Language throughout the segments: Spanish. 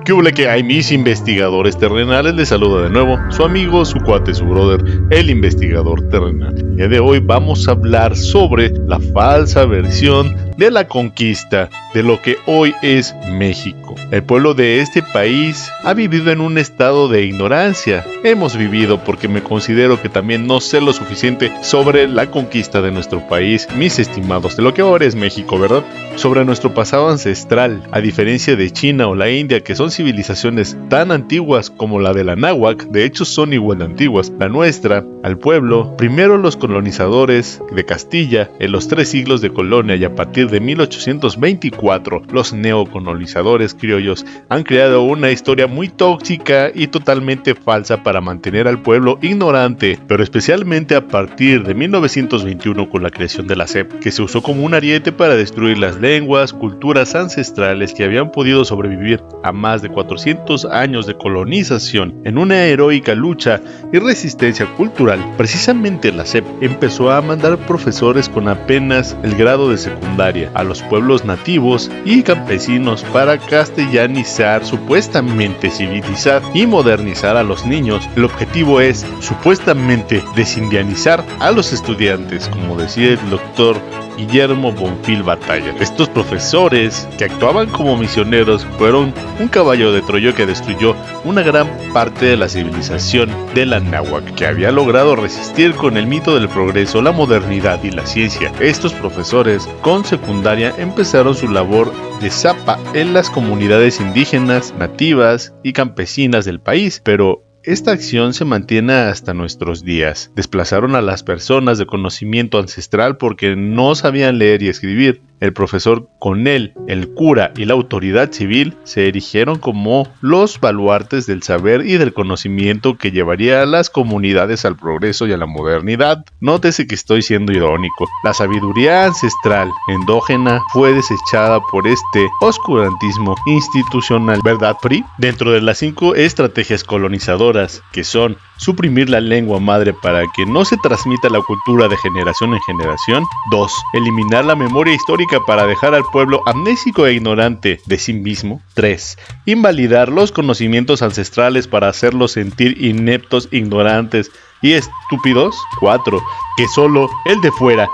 ¿Qué hubo que hay, mis investigadores terrenales? Les saluda de nuevo su amigo, su cuate, su brother, el investigador terrenal. El día de hoy vamos a hablar sobre la falsa versión de la conquista de lo que hoy es México. El pueblo de este país ha vivido en un estado de ignorancia. Hemos vivido porque me considero que también no sé lo suficiente sobre la conquista de nuestro país, mis estimados, de lo que ahora es México, ¿verdad? Sobre nuestro pasado ancestral, a diferencia de China o la India, que son civilizaciones tan antiguas como la de la náhuatl, de hecho son igual de antiguas. La nuestra, al pueblo, primero los colonizadores de Castilla, en los 3 siglos de colonia, y a partir de 1824, los neocolonizadores criollos han creado una historia muy tóxica y totalmente falsa para mantener al pueblo ignorante, pero especialmente a partir de 1921 con la creación de la SEP, que se usó como un ariete para destruir las lenguas, culturas ancestrales que habían podido sobrevivir a más de 400 años de colonización en una heroica lucha y resistencia cultural. Precisamente la SEP empezó a mandar profesores con apenas el grado de secundaria a los pueblos nativos y campesinos para castellanizar, supuestamente civilizar y modernizar a los niños. El objetivo es supuestamente desindianizar a los estudiantes, como decía el doctor Guillermo Bonfil Batalla. Estos profesores, que actuaban como misioneros, fueron un caballo de Troya que destruyó una gran parte de la civilización de la náhuatl, que había logrado resistir con el mito del progreso, la modernidad y la ciencia. Estos profesores, con secundaria, empezaron su labor de zapa en las comunidades indígenas, nativas y campesinas del país, pero esta acción se mantiene hasta nuestros días. Desplazaron a las personas de conocimiento ancestral porque no sabían leer y escribir. El profesor con él, el cura y la autoridad civil se erigieron como los baluartes del saber y del conocimiento que llevaría a las comunidades al progreso y a la modernidad. Nótese que estoy siendo irónico. La sabiduría ancestral endógena fue desechada por este oscurantismo institucional, ¿verdad, PRI? Dentro de las 5 estrategias colonizadoras, que son suprimir la lengua madre para que no se transmita la cultura de generación en generación. 2. Eliminar la memoria histórica para dejar al pueblo amnésico e ignorante de sí mismo. 3. Invalidar los conocimientos ancestrales para hacerlos sentir ineptos, ignorantes y estúpidos. 4. Que solo el de fuera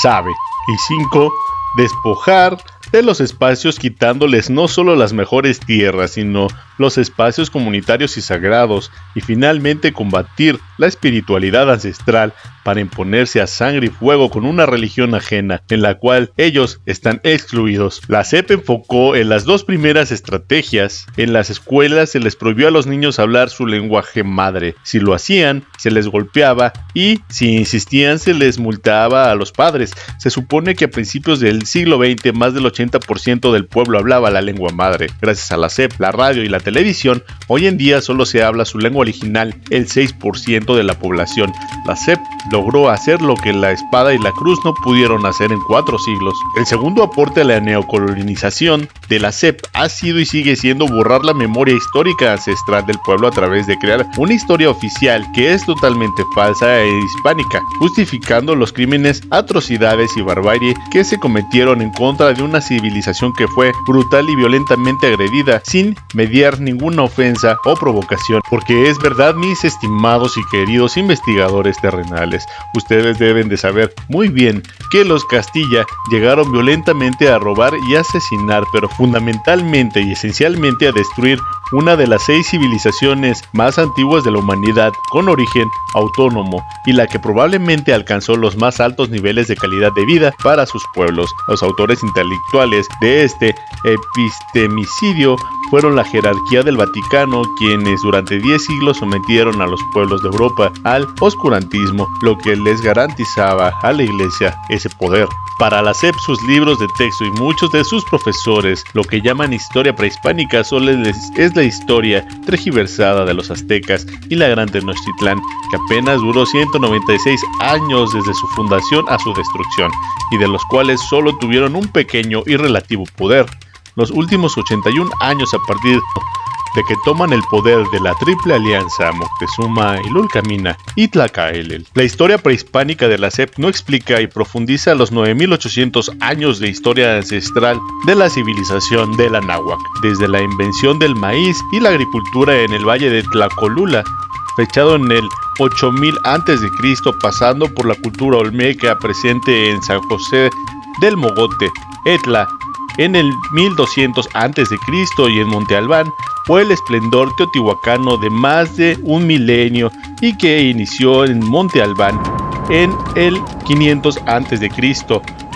sabe. Y 5. Despojar de los espacios, quitándoles no solo las mejores tierras, sino los espacios comunitarios y sagrados, y finalmente combatir la espiritualidad ancestral para imponerse a sangre y fuego con una religión ajena, en la cual ellos están excluidos. La SEP enfocó en las 2 primeras estrategias. En las escuelas se les prohibió a los niños hablar su lenguaje madre. Si lo hacían, se les golpeaba, y si insistían, se les multaba a los padres. Se supone que a principios del siglo XX, más del 80% del pueblo hablaba la lengua madre. Gracias a la SEP, la radio y la televisión, hoy en día solo se habla su lengua original el 6% de la población. La SEP logró hacer lo que la espada y la cruz no pudieron hacer en 4 siglos. El segundo aporte a la neocolonización de la SEP ha sido y sigue siendo borrar la memoria histórica ancestral del pueblo a través de crear una historia oficial que es totalmente falsa e hispánica, justificando los crímenes, atrocidades y barbarie que se cometieron en contra de una civilización que fue brutal y violentamente agredida sin mediar ninguna ofensa o provocación. Porque es verdad, mis estimados y queridos investigadores terrenales, ustedes deben de saber muy bien que los Castilla llegaron violentamente a robar y asesinar, pero fundamentalmente y esencialmente a destruir una de las 6 civilizaciones más antiguas de la humanidad, con origen autónomo, y la que probablemente alcanzó los más altos niveles de calidad de vida para sus pueblos. Los autores intelectuales de este epistemicidio fueron la jerarquía del Vaticano, quienes durante 10 siglos sometieron a los pueblos de Europa al oscurantismo, lo que les garantizaba a la Iglesia ese poder. Para la SEP, sus libros de texto y muchos de sus profesores, lo que llaman historia prehispánica, solo es la historia tergiversada de los aztecas y la Gran Tenochtitlán, que apenas duró 196 años desde su fundación a su destrucción, y de los cuales solo tuvieron un pequeño y relativo poder. Los últimos 81 años a partir de que toman el poder de la Triple Alianza Moctezuma, Ilulcamina y Tlacaelel. La historia prehispánica de la SEP no explica y profundiza los 9800 años de historia ancestral de la civilización de la náhuatl, desde la invención del maíz y la agricultura en el valle de Tlacolula, fechado en el 8000 a.C., pasando por la cultura olmeca presente en San José del Mogote, Etla, en el 1200 a.C. y en Monte Albán, fue el esplendor teotihuacano de más de un milenio y que inició en Monte Albán en el 500 a.C.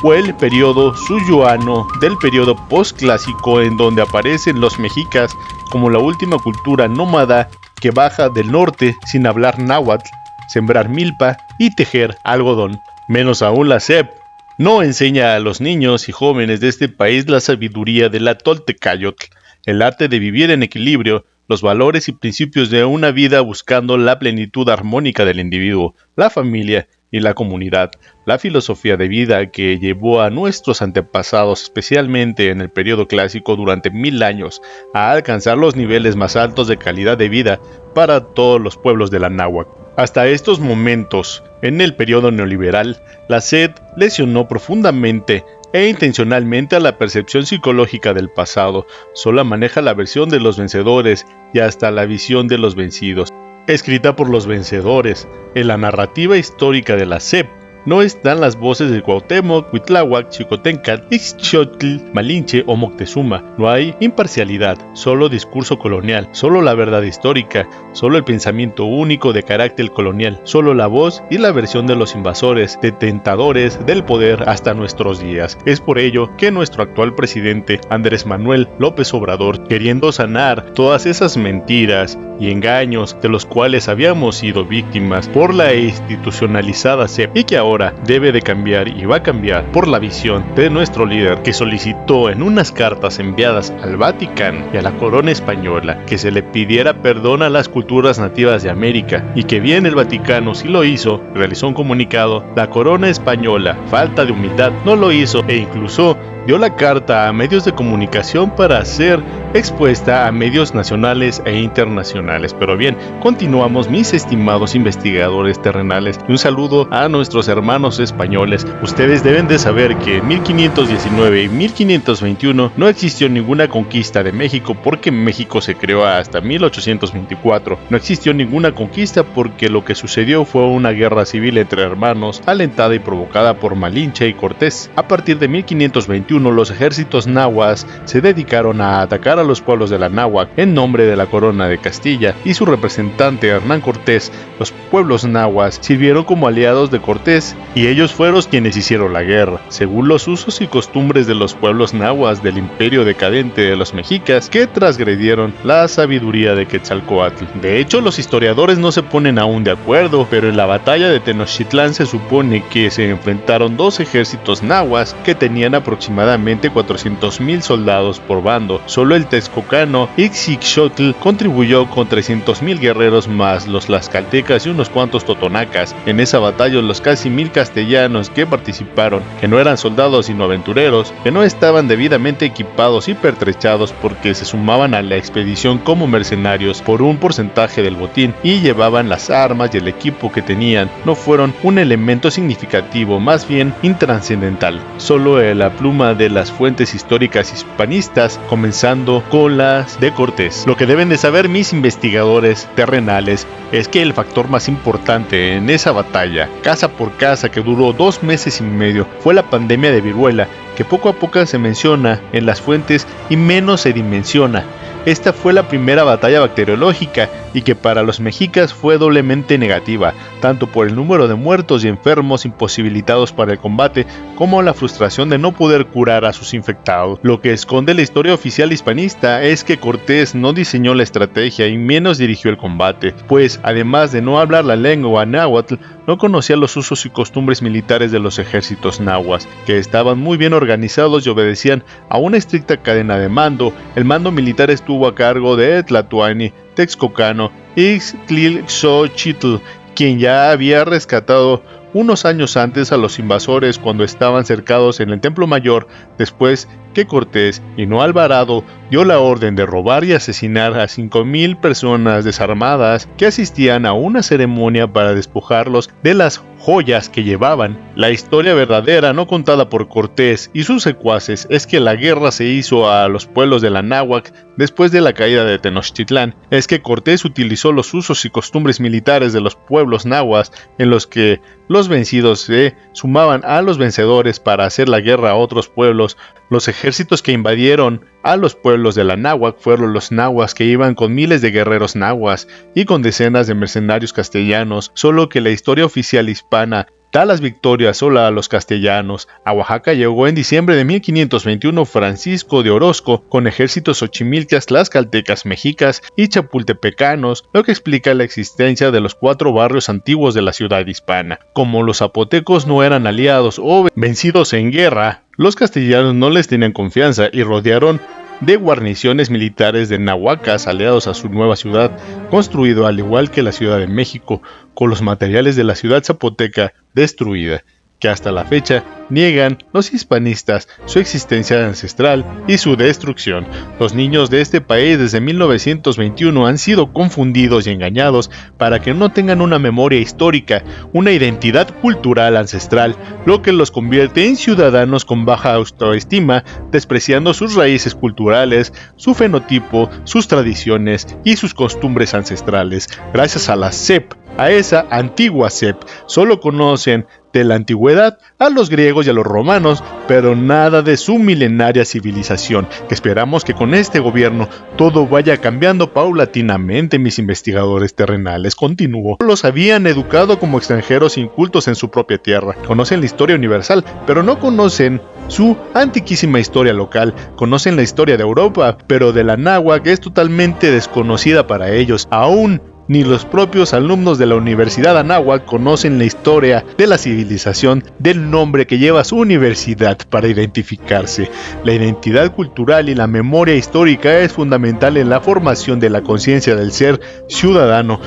Fue el periodo suyuano del periodo postclásico en donde aparecen los mexicas como la última cultura nómada que baja del norte sin hablar náhuatl, sembrar milpa y tejer algodón. Menos aún la SEP no enseña a los niños y jóvenes de este país la sabiduría de la Toltecayotl, el arte de vivir en equilibrio, los valores y principios de una vida buscando la plenitud armónica del individuo, la familia y la comunidad, la filosofía de vida que llevó a nuestros antepasados, especialmente en el periodo clásico durante 1000 años, a alcanzar los niveles más altos de calidad de vida para todos los pueblos de la náhuatl. Hasta estos momentos, en el periodo neoliberal, la SEP lesionó profundamente e intencionalmente a la percepción psicológica del pasado, solo maneja la versión de los vencedores y hasta la visión de los vencidos. Escrita por los vencedores, en la narrativa histórica de la SEP, no están las voces de Cuauhtémoc, Cuitláhuac, Xicoténcatl, Ixchotl, Malinche o Moctezuma. No hay imparcialidad, solo discurso colonial, solo la verdad histórica, solo el pensamiento único de carácter colonial, solo la voz y la versión de los invasores, detentadores del poder hasta nuestros días. Es por ello que nuestro actual presidente, Andrés Manuel López Obrador, queriendo sanar todas esas mentiras y engaños de los cuales habíamos sido víctimas por la institucionalizada SEP y que ahora debe de cambiar y va a cambiar por la visión de nuestro líder, que solicitó en unas cartas enviadas al Vaticano y a la corona española que se le pidiera perdón a las culturas nativas de América, y que bien el Vaticano sí lo hizo, realizó un comunicado. La corona española, falta de humildad, no lo hizo e incluso dio la carta a medios de comunicación para ser expuesta a medios nacionales e internacionales. Pero bien, continuamos, mis estimados investigadores terrenales, y un saludo a nuestros hermanos españoles. Ustedes deben de saber que en 1519 y 1521 no existió ninguna conquista de México, porque México se creó hasta 1824. No existió ninguna conquista porque lo que sucedió fue una guerra civil entre hermanos, alentada y provocada por Malinche y Cortés. A partir de 1521 los ejércitos nahuas se dedicaron a atacar a los pueblos de la náhuatl en nombre de la corona de Castilla y su representante Hernán Cortés. Los pueblos nahuas sirvieron como aliados de Cortés y ellos fueron quienes hicieron la guerra, según los usos y costumbres de los pueblos nahuas del imperio decadente de los mexicas, que transgredieron la sabiduría de Quetzalcóatl. De hecho, los historiadores no se ponen aún de acuerdo, pero en la batalla de Tenochtitlán se supone que se enfrentaron dos ejércitos nahuas que tenían aproximadamente 400,000 soldados por bando. Solo el texcocano Ixixotl contribuyó con 300,000 guerreros más los tlaxcaltecas y unos cuantos totonacas. En esa batalla los casi 1000 castellanos que participaron, que no eran soldados sino aventureros, que no estaban debidamente equipados y pertrechados porque se sumaban a la expedición como mercenarios por un porcentaje del botín y llevaban las armas y el equipo que tenían, no fueron un elemento significativo, más bien intrascendental. Solo la pluma de las fuentes históricas hispanistas, comenzando con las de Cortés. Lo que deben de saber mis investigadores terrenales es que el factor más importante en esa batalla, casa por casa, que duró 2 meses y medio, fue la pandemia de viruela, que poco a poco se menciona en las fuentes y menos se dimensiona. Esta fue la primera batalla bacteriológica y que para los mexicas fue doblemente negativa, tanto por el número de muertos y enfermos imposibilitados para el combate, como la frustración de no poder curar a sus infectados. Lo que esconde la historia oficial hispanista es que Cortés no diseñó la estrategia y menos dirigió el combate, pues además de no hablar la lengua náhuatl, no conocía los usos y costumbres militares de los ejércitos nahuas, que estaban muy bien organizados y obedecían a una estricta cadena de mando. El mando militar estuvo a cargo de Tlatoani, Texcocano, Ixtlilxochitl, quien ya había rescatado unos años antes a los invasores cuando estaban cercados en el Templo Mayor, después que Cortés y no Alvarado dio la orden de robar y asesinar a 5,000 personas desarmadas que asistían a una ceremonia para despojarlos de las joyas que llevaban. La historia verdadera no contada por Cortés y sus secuaces es que la guerra se hizo a los pueblos de la Náhuac después de la caída de Tenochtitlán. Es que Cortés utilizó los usos y costumbres militares de los pueblos náhuatl en los que los vencidos se sumaban a los vencedores para hacer la guerra a otros pueblos. Los ejércitos que invadieron a los pueblos de la Náhuac fueron los nahuas, que iban con miles de guerreros nahuas y con decenas de mercenarios castellanos, solo que la historia oficial hispana da las victorias solo a los castellanos. A Oaxaca llegó en diciembre de 1521 Francisco de Orozco con ejércitos xochimilcas, tlaxcaltecas, mexicas y chapultepecanos, lo que explica la existencia de los 4 barrios antiguos de la ciudad hispana. Como los zapotecos no eran aliados o vencidos en guerra, los castellanos no les tenían confianza y rodearon de guarniciones militares de nahuacas aliados a su nueva ciudad, construido al igual que la Ciudad de México, con los materiales de la ciudad zapoteca destruida, que hasta la fecha niegan los hispanistas su existencia ancestral y su destrucción. Los niños de este país desde 1921 han sido confundidos y engañados para que no tengan una memoria histórica, una identidad cultural ancestral, lo que los convierte en ciudadanos con baja autoestima, despreciando sus raíces culturales, su fenotipo, sus tradiciones y sus costumbres ancestrales. Gracias a la SEP, a esa antigua SEP, solo conocen de la antigüedad a los griegos y a los romanos, pero nada de su milenaria civilización, que esperamos que con este gobierno todo vaya cambiando paulatinamente, mis investigadores terrenales. Continúo. Los habían educado como extranjeros incultos en su propia tierra. Conocen la historia universal, pero no conocen su antiquísima historia local. Conocen la historia de Europa, pero de la náhuatl es totalmente desconocida para ellos. Aún ni los propios alumnos de la Universidad Anáhuac conocen la historia de la civilización del nombre que lleva su universidad para identificarse. La identidad cultural y la memoria histórica es fundamental en la formación de la conciencia del ser ciudadano,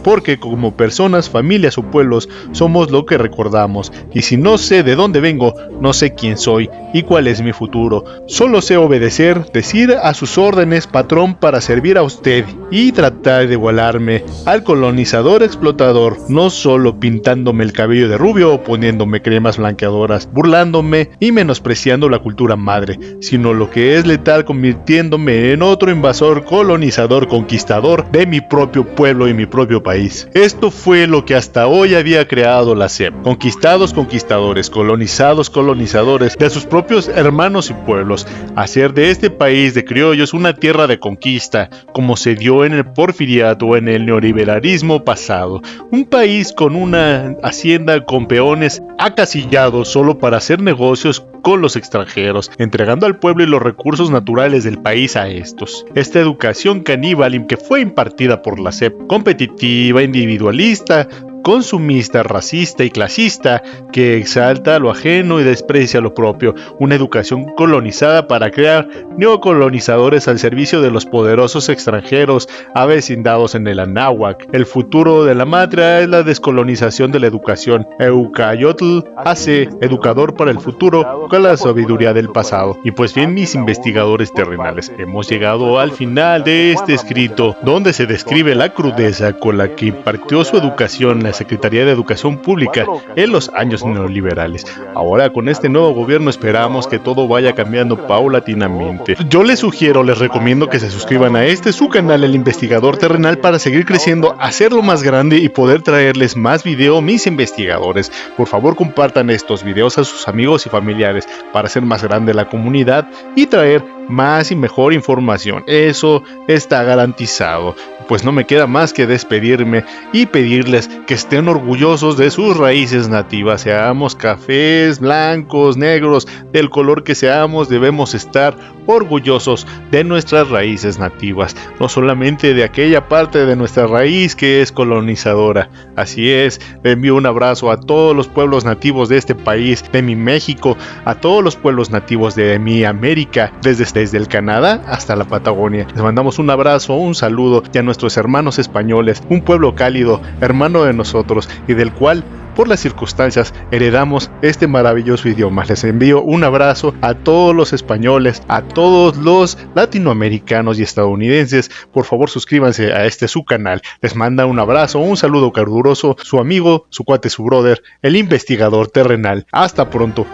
porque como personas, familias o pueblos somos lo que recordamos, y si no sé de dónde vengo, no sé quién soy y cuál es mi futuro. Solo sé obedecer, decir a sus órdenes, patrón, para servir a usted y tratar de igualar al colonizador explotador, no solo pintándome el cabello de rubio o poniéndome cremas blanqueadoras, burlándome y menospreciando la cultura madre, sino lo que es letal, convirtiéndome en otro invasor, colonizador, conquistador de mi propio pueblo y mi propio país. Esto fue lo que hasta hoy había creado la SEP. Conquistados, conquistadores, colonizados, colonizadores de sus propios hermanos y pueblos. Hacer de este país de criollos una tierra de conquista, como se dio en el porfiriato o en el neoliberalismo pasado, un país con una hacienda con peones acasillados solo para hacer negocios con los extranjeros, entregando al pueblo y los recursos naturales del país a estos. Esta educación caníbal que fue impartida por la SEP, competitiva, individualista, consumista, racista y clasista, que exalta lo ajeno y desprecia lo propio, una educación colonizada para crear neocolonizadores al servicio de los poderosos extranjeros avecindados en el Anáhuac. El futuro de la matria es la descolonización de la educación. Eucayotl hace educador para el futuro con la sabiduría del pasado. Y pues bien, mis investigadores terrenales, hemos llegado al final de este escrito, donde se describe la crudeza con la que impartió su educación la Secretaría de Educación Pública en los años neoliberales. Ahora con este nuevo gobierno esperamos que todo vaya cambiando paulatinamente. Yo les sugiero, les recomiendo que se suscriban a su canal, El Investigador Terrenal, para seguir creciendo, hacerlo más grande y poder traerles más video, mis investigadores. Por favor, compartan estos videos a sus amigos y familiares para hacer más grande la comunidad y traer más y mejor información. Eso está garantizado. Pues no me queda más que despedirme y pedirles que estén estén orgullosos de sus raíces nativas, seamos cafés, blancos, negros, del color que seamos, debemos estar orgullosos de nuestras raíces nativas, no solamente de aquella parte de nuestra raíz que es colonizadora. Así es, le envío un abrazo a todos los pueblos nativos de este país, de mi México, a todos los pueblos nativos de mi América, desde el Canadá hasta la Patagonia. Les mandamos un abrazo, un saludo, y a nuestros hermanos españoles, un pueblo cálido, hermano de nosotros y del cual por las circunstancias heredamos este maravilloso idioma. Les envío un abrazo a todos los españoles, a todos los latinoamericanos y estadounidenses. Por favor, suscríbanse a su canal. Les manda un abrazo, un saludo caluroso, su amigo, su cuate, su brother, el investigador terrenal. Hasta pronto.